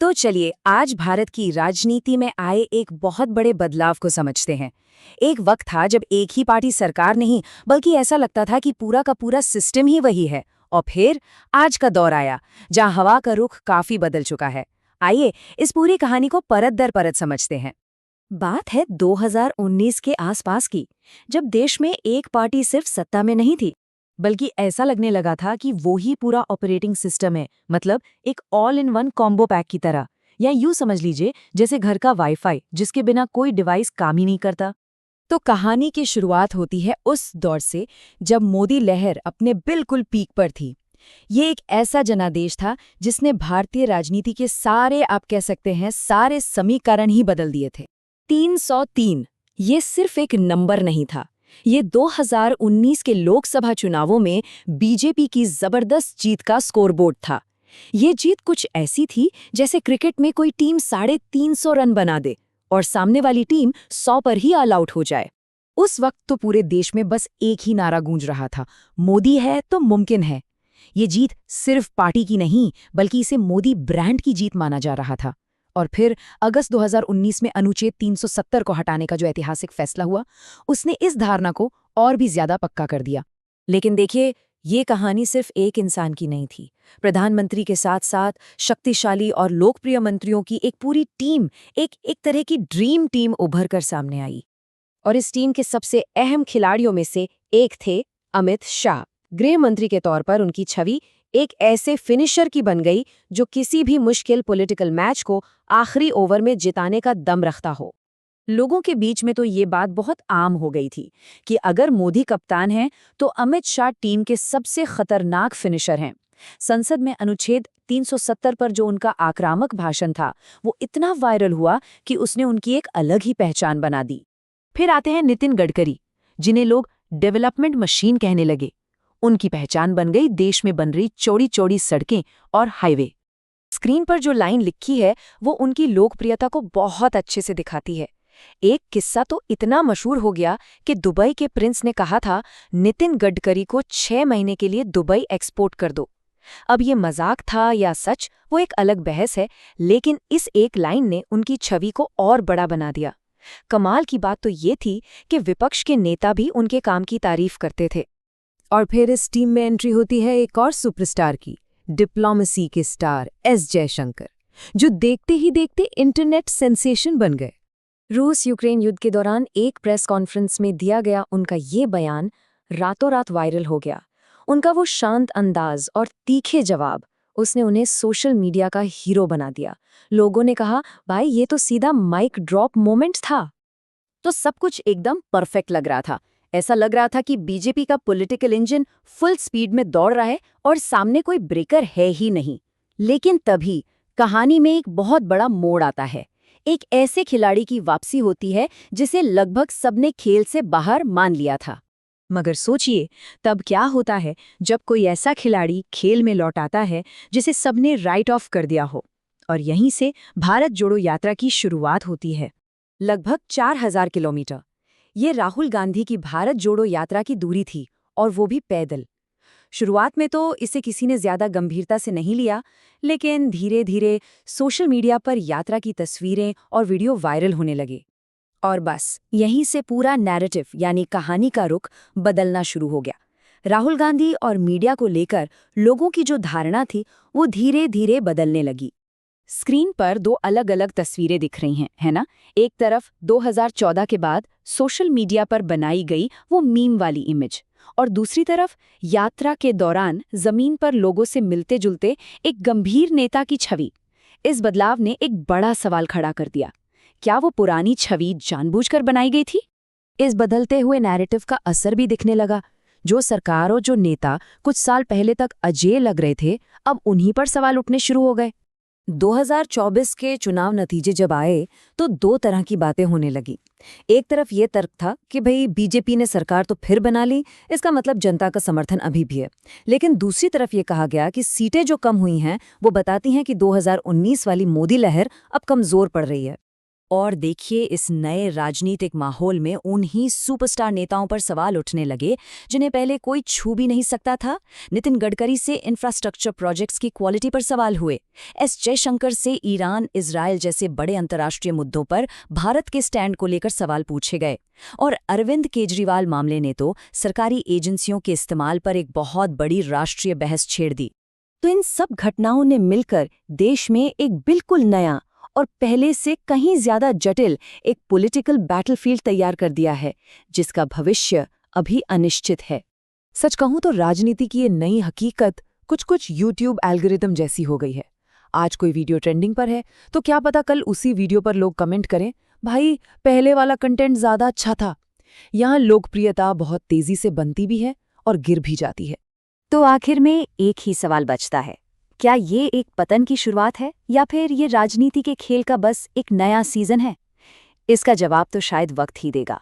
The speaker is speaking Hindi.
तो चलिए आज भारत की राजनीति में आए एक बहुत बड़े बदलाव को समझते हैं। एक वक्त था जब एक ही पार्टी सरकार नहीं बल्कि ऐसा लगता था कि पूरा का पूरा सिस्टम ही वही है। और फिर आज का दौर आया जहां हवा का रुख काफी बदल चुका है। आइए इस पूरी कहानी को परत दर परत समझते हैं। बात है 2019 के आसपास की, जब देश में एक पार्टी सिर्फ सत्ता में नहीं थी बल्कि ऐसा लगने लगा था कि वो ही पूरा ऑपरेटिंग सिस्टम है, मतलब एक all in one combo pack की तरह। या यूं समझ लीजिए जैसे घर का वाईफाई जिसके बिना कोई डिवाइस काम ही नहीं करता। तो कहानी की शुरुआत होती है उस दौर से जब मोदी लहर अपने बिल्कुल पीक पर थी। ये एक ऐसा जनादेश था जिसने भारतीय राजनीति के सारे, आप कह सकते हैं सारे समीकरण ही बदल दिए थे। 303 ये सिर्फ एक नंबर नहीं था, ये 2019 के लोकसभा चुनावों में बीजेपी की जबरदस्त जीत का स्कोरबोर्ड था। ये जीत कुछ ऐसी थी जैसे क्रिकेट में कोई टीम 350 रन बना दे और सामने वाली टीम 100 पर ही ऑल आउट हो जाए। उस वक्त तो पूरे देश में बस एक ही नारा गूंज रहा था, मोदी है तो मुमकिन है। ये जीत सिर्फ पार्टी की नहीं बल्कि इसे मोदी ब्रांड की जीत माना जा रहा था। और फिर अगस्त 2019 में अनुच्छेद 370 को हटाने का जो ऐतिहासिक फैसला हुआ, उसने इस धारणा को और भी ज्यादा पक्का कर दिया। लेकिन देखिए, ये कहानी सिर्फ एक इंसान की नहीं थी। प्रधानमंत्री के साथ साथ शक्तिशाली और लोकप्रिय मंत्रियों की एक पूरी टीम, एक तरह की ड्रीम टीम उभर कर सामने आई। और इस टीम के सबसे अहम खिलाड़ियों में से एक थे अमित शाह। गृह मंत्री के तौर पर उनकी छवि एक ऐसे फिनिशर की बन गई जो किसी भी मुश्किल पॉलिटिकल मैच को आखिरी ओवर में जिताने का दम रखता हो। लोगों के बीच में तो ये बात बहुत आम हो गई थी कि अगर मोदी कप्तान हैं तो अमित शाह टीम के सबसे खतरनाक फिनिशर हैं। संसद में अनुच्छेद 370 पर जो उनका आक्रामक भाषण था, वो इतना वायरल हुआ कि उसने उनकी एक अलग ही पहचान बना दी। फिर आते हैं नितिन गडकरी, जिन्हें लोग डेवलपमेंट मशीन कहने लगे। उनकी पहचान बन गई देश में बन रही चौड़ी चौड़ी सड़कें और हाईवे। स्क्रीन पर जो लाइन लिखी है वो उनकी लोकप्रियता को बहुत अच्छे से दिखाती है। एक किस्सा तो इतना मशहूर हो गया कि दुबई के प्रिंस ने कहा था, नितिन गडकरी को 6 महीने के लिए दुबई एक्सपोर्ट कर दो। अब ये मजाक था या सच, वो एक अलग बहस है, लेकिन इस एक लाइन ने उनकी छवि को और बड़ा बना दिया। कमाल की बात तो ये थी कि विपक्ष के नेता भी उनके काम की तारीफ करते थे। और फिर इस टीम में एंट्री होती है एक और सुपरस्टार की, डिप्लोमेसी के स्टार एस जयशंकर, जो देखते ही देखते इंटरनेट सेंसेशन बन गए। रूस यूक्रेन युद्ध के दौरान एक प्रेस कॉन्फ्रेंस में दिया गया उनका ये बयान रातों रात वायरल हो गया। उनका वो शांत अंदाज और तीखे जवाब, उसने उन्हें सोशल मीडिया का हीरो बना दिया। लोगों ने कहा, भाई ये तो सीधा माइक ड्रॉप मोमेंट था। तो सब कुछ एकदम परफेक्ट लग रहा था। ऐसा लग रहा था कि बीजेपी का पॉलिटिकल इंजन फुल स्पीड में दौड़ रहा है और सामने कोई ब्रेकर है ही नहीं। लेकिन तभी कहानी में एक बहुत बड़ा मोड़ आता है। एक ऐसे खिलाड़ी की वापसी होती है जिसे लगभग सबने खेल से बाहर मान लिया था। मगर सोचिए, तब क्या होता है जब कोई ऐसा खिलाड़ी खेल में लौट आता है जिसे सबने राइट ऑफ कर दिया हो। और यहीं से भारत जोड़ो यात्रा की शुरुआत होती है। लगभग 4000 किलोमीटर। ये राहुल गांधी की भारत जोड़ो यात्रा की दूरी थी, और वो भी पैदल। शुरुआत में तो इसे किसी ने ज्यादा गंभीरता से नहीं लिया, लेकिन धीरे धीरे सोशल मीडिया पर यात्रा की तस्वीरें और वीडियो वायरल होने लगे। और बस यहीं से पूरा नैरेटिव यानी कहानी का रुख बदलना शुरू हो गया। राहुल गांधी और मीडिया को लेकर लोगों की जो धारणा थी वो धीरे धीरे बदलने लगी। स्क्रीन पर दो अलग अलग तस्वीरें दिख रही हैं, है ना? एक तरफ 2014 के बाद सोशल मीडिया पर बनाई गई वो मीम वाली इमेज, और दूसरी तरफ यात्रा के दौरान जमीन पर लोगों से मिलते जुलते एक गंभीर नेता की छवि। इस बदलाव ने एक बड़ा सवाल खड़ा कर दिया। क्या वो पुरानी छवि जानबूझकर बनाई गई थी? इस बदलते हुए नैरेटिव का असर भी दिखने लगा। जो सरकार और जो नेता कुछ साल पहले तक अजेय लग रहे थे, अब उन्हीं पर सवाल उठने शुरू हो गए। 2024 के चुनाव नतीजे जब आए तो दो तरह की बातें होने लगी। एक तरफ ये तर्क था कि भाई बीजेपी ने सरकार तो फिर बना ली, इसका मतलब जनता का समर्थन अभी भी है। लेकिन दूसरी तरफ ये कहा गया कि सीटें जो कम हुई हैं वो बताती हैं कि 2019 वाली मोदी लहर अब कमजोर पड़ रही है। और देखिए, इस नए राजनीतिक माहौल में उन्हीं सुपरस्टार नेताओं पर सवाल उठने लगे जिन्हें पहले कोई छू भी नहीं सकता था। नितिन गडकरी से इंफ्रास्ट्रक्चर प्रोजेक्ट्स की क्वालिटी पर सवाल हुए, एस जयशंकर से ईरान इजरायल जैसे बड़े अंतर्राष्ट्रीय मुद्दों पर भारत के स्टैंड को लेकर सवाल पूछे गए, और अरविंद केजरीवाल मामले ने तो सरकारी एजेंसियों के इस्तेमाल पर एक बहुत बड़ी राष्ट्रीय बहस छेड़ दी। तो इन सब घटनाओं ने मिलकर देश में एक बिल्कुल नया और पहले से कहीं ज्यादा जटिल एक पॉलिटिकल बैटलफील्ड तैयार कर दिया है, जिसका भविष्य अभी अनिश्चित है। सच कहूं तो राजनीति की ये नई हकीकत कुछ यूट्यूब एल्गोरिदम जैसी हो गई है। आज कोई वीडियो ट्रेंडिंग पर है तो क्या पता कल उसी वीडियो पर लोग कमेंट करें, भाई पहले वाला कंटेंट ज्यादा अच्छा था। यहाँ लोकप्रियता बहुत तेजी से बनती भी है और गिर भी जाती है। तो आखिर में एक ही सवाल बचता है, क्या ये एक पतन की शुरुआत है या फिर ये राजनीति के खेल का बस एक नया सीजन है? इसका जवाब तो शायद वक्त ही देगा।